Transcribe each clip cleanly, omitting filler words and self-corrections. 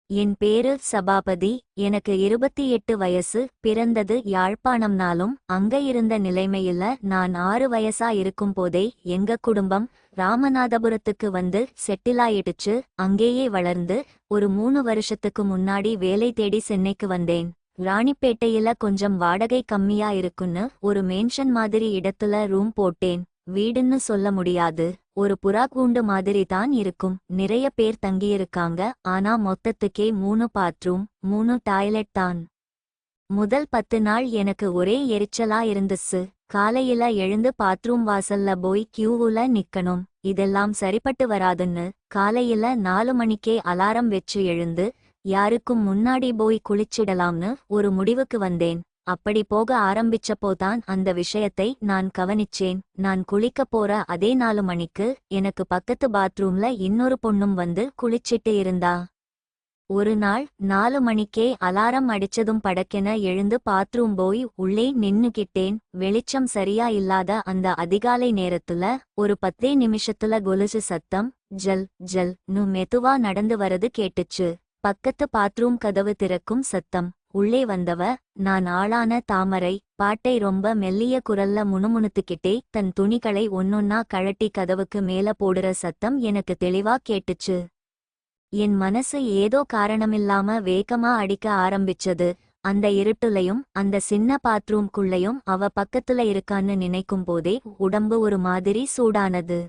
என் பேரு சபாபதி. எனக்கு 28 வயசு. பிறந்தது யாழ்ப்பாணம்னாலும் அங்க இருந்த நிலைமையில நான் 6 வயசா இருக்கும்போதே எங்க குடும்பம் ராமநாதபுரத்துக்கு வந்து செட்டிலாயிடுச்சு. அங்கேயே வளர்ந்து ஒரு 3 வருஷத்துக்கு முன்னாடி வேலை தேடி சென்னைக்கு வந்தேன். ராணிப்பேட்டையில கொஞ்சம் வாடகை கம்மியா இருக்குன்னு ஒரு மேன்ஷன் மாதிரி இடத்துல ரூம் போட்டேன். வீடுன்னு சொல்ல முடியாது, ஒரு புறாக்கூண்டு மாதிரி தான் இருக்கும். நிறைய பேர் தங்கியிருக்காங்க. ஆனா மொத்தத்துக்கே 3 பாத்ரூம் 3 டாய்லெட் தான். முதல் 10 நாள் எனக்கு ஒரே எரிச்சலா இருந்துச்சு. காலையில எழுந்து பாத்ரூம் வாசல்ல போய் கியூவுல நிக்கணும். இதெல்லாம் சரிப்பட்டு வராதுன்னு காலையில 4 மணிக்கே அலாரம் வெச்சு எழுந்து யாருக்கும் முன்னாடி போய் குளிச்சிடலாம்னு ஒரு முடிவுக்கு வந்தேன். அப்படி போக ஆரம்பிச்சப்போதான் அந்த விஷயத்தை நான் கவனிச்சேன். நான் குளிக்க போற அதே 4 மணிக்கு எனக்கு பக்கத்து பாத்ரூம்ல இன்னொரு பொண்ணும் வந்து குளிச்சிட்டு இருந்தா. ஒரு நாள் 4 மணிக்கே அலாரம் அடிச்சதும் படக்கென எழுந்து பாத்ரூம் போய் உள்ளே நின்னுகிட்டேன். வெளிச்சம் சரியா இல்லாத அந்த அதிகாலை நேரத்துல ஒரு 10 நிமிஷத்துல கொலுசு சத்தம் ஜல் ஜல் நு மெதுவா நடந்து வரது கேட்டுச்சு. பக்கத்து பாத்ரூம் கதவு திறக்கும் சத்தம். உள்ளே வந்தவ நான் ஆளான தாமரை. பாட்டை ரொம்ப மெல்லிய குரல்ல முணுமுணுத்துக்கிட்டே தன் துணிகளை ஒன்னொன்னா கழட்டி கதவுக்கு மேல போடுற சத்தம் எனக்கு தெளிவா கேட்டுச்சு. என் மனசு ஏதோ காரணமில்லாம வேகமா அடிக்க ஆரம்பிச்சது. அந்த இருட்டுலையும் அந்த சின்ன பாத்ரூம்குள்ளையும் அவ பக்கத்துல இருக்கான்னு நினைக்கும் போதே உடம்பு ஒரு மாதிரி சூடானது.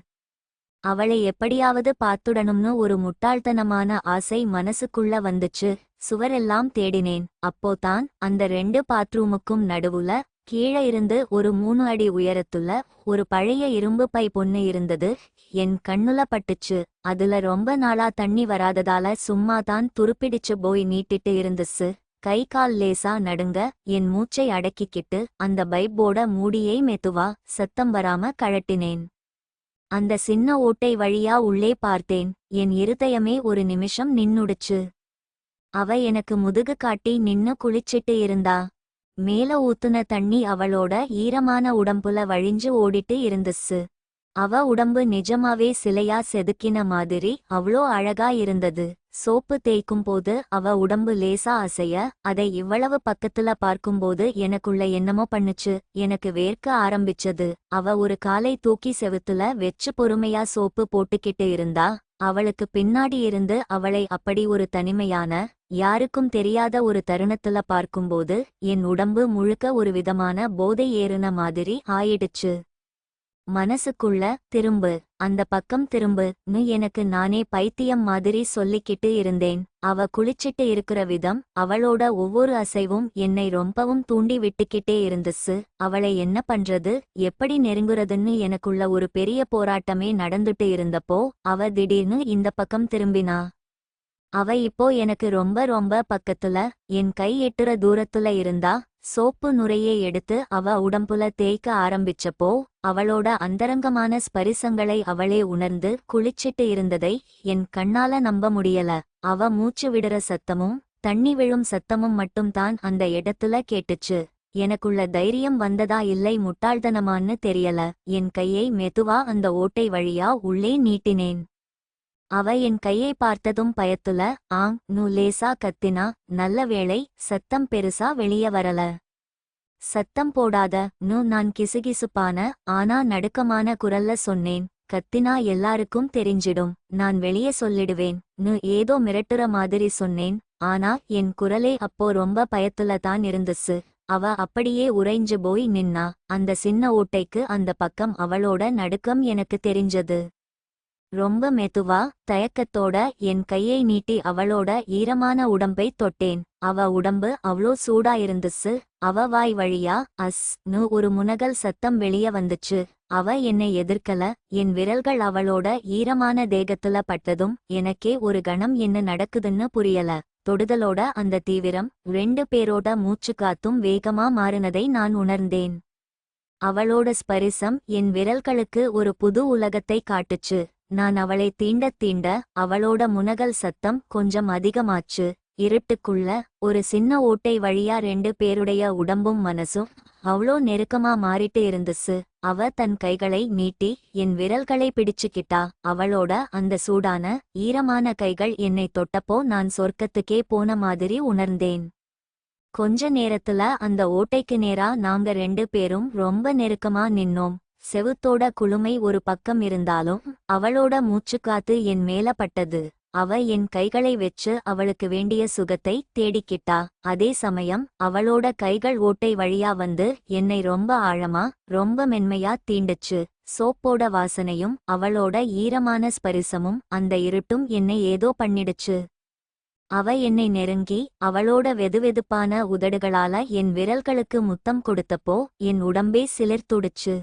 அவளை எப்படியாவது பார்த்துடணும்னு ஒரு முட்டாள்தனமான ஆசை மனசுக்குள்ள வந்துச்சு. சுவரெல்லாம் தேடினேன். அப்போதான் அந்த 2 பாத்ரூமுக்கும் நடுவுல கீழே இருந்து ஒரு 3 அடி உயரத்துல ஒரு பழைய இரும்பு பை பொண்ணு இருந்தது. என் கண்ணுல பட்டுச்சு. அதுல ரொம்ப நாளா தண்ணி வராததால சும்மாதான் துருப்பிடிச்சு போய் நீட்டிட்டு இருந்துச்சு. கை கால் லேசா நடுங்க. என் மூச்சை அடக்கிக்கிட்டு அந்த பைப்போட மூடியை மெதுவா சத்தம் வராம கழட்டினேன். அந்த சின்ன ஓட்டை வழியா உள்ளே பார்த்தேன். என் இருதயமே ஒரு நிமிஷம் நின்னுடுச்சு. அவ எனக்கு முதுகு காட்டி நின்னு குளிச்சிட்டு இருந்தா. மேல ஊத்துன தண்ணி அவளோட ஈரமான உடம்புல வழிஞ்சு ஓடிட்டு இருந்துச்சு. அவ உடம்பு நிஜமாவே சிலையா செதுக்கின மாதிரி அவ்ளோ அழகா இருந்தது. சோப்பு தேய்க்கும் போது அவ உடம்பு லேசா அசைய அதை இவ்வளவு பக்கத்துல பார்க்கும்போது எனக்குள்ள என்னமோ பண்ணுச்சு. எனக்கு வேர்க்க ஆரம்பிச்சது. அவ ஒரு காலை தூக்கி செவுத்துல வெச்சு பொறுமையா சோப்பு போட்டுக்கிட்டு இருந்தா. அவளுக்கு பின்னாடி இருந்து அவளை அப்படி ஒரு தனிமையான யாருக்கும் தெரியாத ஒரு தருணத்துல பார்க்கும்போது என் உடம்பு முழுக்க ஒரு விதமான போதை ஏறுன மாதிரி ஆயிடுச்சு. மனசுக்குள்ள திரும்பு, அந்த பக்கம் திரும்புன்னு எனக்கு நானே பைத்தியம் மாதிரி சொல்லிக்கிட்டு இருந்தேன். அவ குளிச்சிட்டு இருக்கிற விதம், அவளோட ஒவ்வொரு அசைவும் என்னை ரொம்பவும் தூண்டி விட்டுக்கிட்டே இருந்துச்சு. அவளை என்ன பண்றது, எப்படி நெருங்குறதுன்னு எனக்குள்ள ஒரு பெரிய போராட்டமே நடந்துட்டு இருந்தப்போ அவ திடீர்னு இந்த பக்கம் திரும்பினா. அவ இப்போ எனக்கு ரொம்ப ரொம்ப பக்கத்துல, என் கை எட்டுற தூரத்துல இருந்தா. சோப்பு நுரையை எடுத்து அவ உடம்புல தேய்க்க ஆரம்பிச்சப்போ அவளோட அந்தரங்கமான ஸ்பரிசங்களை அவளே உணர்ந்து குளிச்சிட்டு இருந்ததை என் கண்ணால நம்ப முடியல. அவ மூச்சு விடுற சத்தமும் தண்ணி விழும் சத்தமும் மட்டும்தான் அந்த இடத்துல கேட்டுச்சு. எனக்குள்ள தைரியம் வந்ததா இல்லை முட்டாள்தனமான்னு தெரியல. என் கையை மெதுவா அந்த ஓட்டை வழியா உள்ளே நீட்டினேன். அவ என் கையை பார்த்ததும் பயத்துல நு லேசா கத்தினா. நல்ல வேளை சத்தம் பெருசா வெளிய வரல. சத்தம் போடாத நு நான் கிசுகிசுப்பான ஆனா நடுக்கமான குரல்ல சொன்னேன். கத்தினா எல்லாருக்கும் தெரிஞ்சிடும், நான் வெளியே சொல்லிடுவேன் நு ஏதோ மிரட்டுற மாதிரி சொன்னேன். ஆனா என் குரலே அப்போ ரொம்ப பயத்துல தான் இருந்துச்சு. அவ அப்படியே உறைஞ்சு போய் நின்னா. அந்த சின்ன ஓட்டைக்கு அந்த பக்கம் அவளோட நடுக்கம் எனக்கு தெரிஞ்சது. ரொம்ப மெதுவா தயக்கத்தோட என் கையை நீட்டி அவளோட ஈரமான உடம்பை தொட்டேன். அவ உடம்பு அவ்ளோ சூடா இருந்துச்சு. அவ வாய் வழியா னு ஒரு முனகல் சத்தம் வெளிய வந்துச்சு. அவ என்னை எதிர்க்கல. என் விரல்கள் அவளோட ஈரமான தேகத்துல பட்டதும் எனக்கே ஒரு கணம் என்ன நடக்குதுன்னு புரியல. தொடுதலோட அந்த தீவிரம் 2 பேரோட மூச்சுக்காத்தும் வேகமா மாறினதை நான் உணர்ந்தேன். அவளோட ஸ்பரிசம் என் விரல்களுக்கு ஒரு புது உலகத்தை காட்டுச்சு. நான் அவளை தீண்டத் தீண்ட அவளோட முனகல் சத்தம் கொஞ்சம் அதிகமாச்சு. இருட்டுக்குள்ள ஒரு சின்ன ஓட்டை வழியா 2 பேருடைய உடம்பும் மனசும் அவ்ளோ நெருக்கமா மாறிட்டு இருந்துச்சு. அவ தன் கைகளை நீட்டி என் விரல்களை பிடிச்சுக்கிட்டா. அவளோட அந்த சூடான ஈரமான கைகள் என்னை தொட்டப்போ நான் சொர்க்கத்துக்கே போன மாதிரி உணர்ந்தேன். கொஞ்ச நேரத்துல அந்த ஓட்டைக்கு நேரா நாங்க 2 பேரும் ரொம்ப நெருக்கமா நின்னோம். செவுத்தோட குளுமை ஒரு பக்கம் இருந்தாலும் அவளோட மூச்சுக்காத்து என் மேல பட்டது. அவ என் கைகளை வெச்சு அவளுக்கு வேண்டிய சுகத்தை தேடிக்கிட்டா. அதே சமயம் அவளோட கைகள் ஓட்டை வழியா வந்து என்னை ரொம்ப ஆழமா ரொம்ப மென்மையா தீண்டுச்சு. சோப்போட வாசனையும் அவளோட ஈரமான ஸ்பரிசமும் அந்த இருட்டும் என்னை ஏதோ பண்ணிடுச்சு. அவ என்னை நெருங்கி அவளோட வெதுவெதுப்பான உதடுகளால என் விரல்களுக்கு முத்தம் கொடுத்தப்போ என் உடம்பே சிலிர்த்துடுச்சு.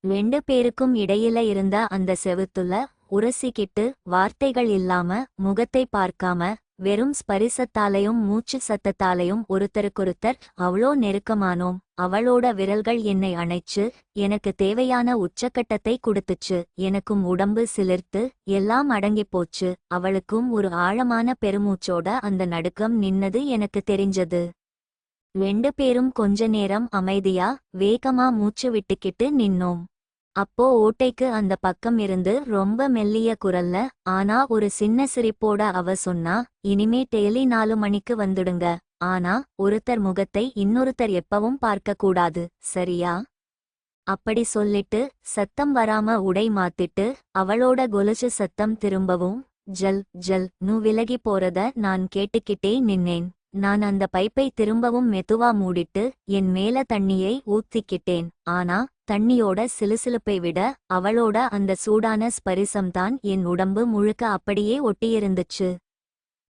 2 பேருக்கும் இடையில இருந்த அந்த செவுத்துல உரசிக்கிட்டு வார்த்தைகள் இல்லாம முகத்தை பார்க்காம வெறும் ஸ்பரிசத்தாலையும் மூச்சு சத்தத்தாலையும் ஒருத்தருக்கொருத்தர் அவ்வளோ நெருக்கமானோம். அவளோட விரல்கள் என்னை அணைச்சு எனக்கு தேவையான உச்சக்கட்டத்தை கொடுத்துச்சு. எனக்கும் உடம்பு சிலிர்த்து எல்லாம் அடங்கிப் போச்சு. அவளுக்கும் ஒரு ஆழமான பெருமூச்சோட அந்த நடுக்கம் நின்னது எனக்கு தெரிஞ்சது. 2 பேரும் கொஞ்ச நேரம் அமைதியா வேகமா மூச்சு விட்டுக்கிட்டு நின்னோம். அப்போ ஓட்டைக்கு அந்த பக்கம் இருந்து ரொம்ப மெல்லிய குரல்ல ஆனா ஒரு சின்ன சிரிப்போட அவ சொன்னா, இனிமே டெய்லி 4 மணிக்கு வந்துடுங்க. ஆனா ஒருத்தர் முகத்தை இன்னொருத்தர் எப்பவும் பார்க்க கூடாது, சரியா? அப்படி சொல்லிட்டு சத்தம் வராம உடை மாத்திட்டு அவளோட கொலுசு சத்தம் திரும்பவும் ஜல் ஜல் நு விலகி போறத நான் கேட்டுக்கிட்டே நின்னேன். நான் அந்த பைப்பை திரும்பவும் மெதுவா மூடிட்டு என் மேல தண்ணியை ஊத்திக்கிட்டேன். ஆனா தண்ணியோட சிலுசிலுப்பை விட அவளோட அந்த சூடான ஸ்பரிசம்தான் என் உடம்பு முழுக்க அப்படியே ஒட்டியிருந்துச்சு.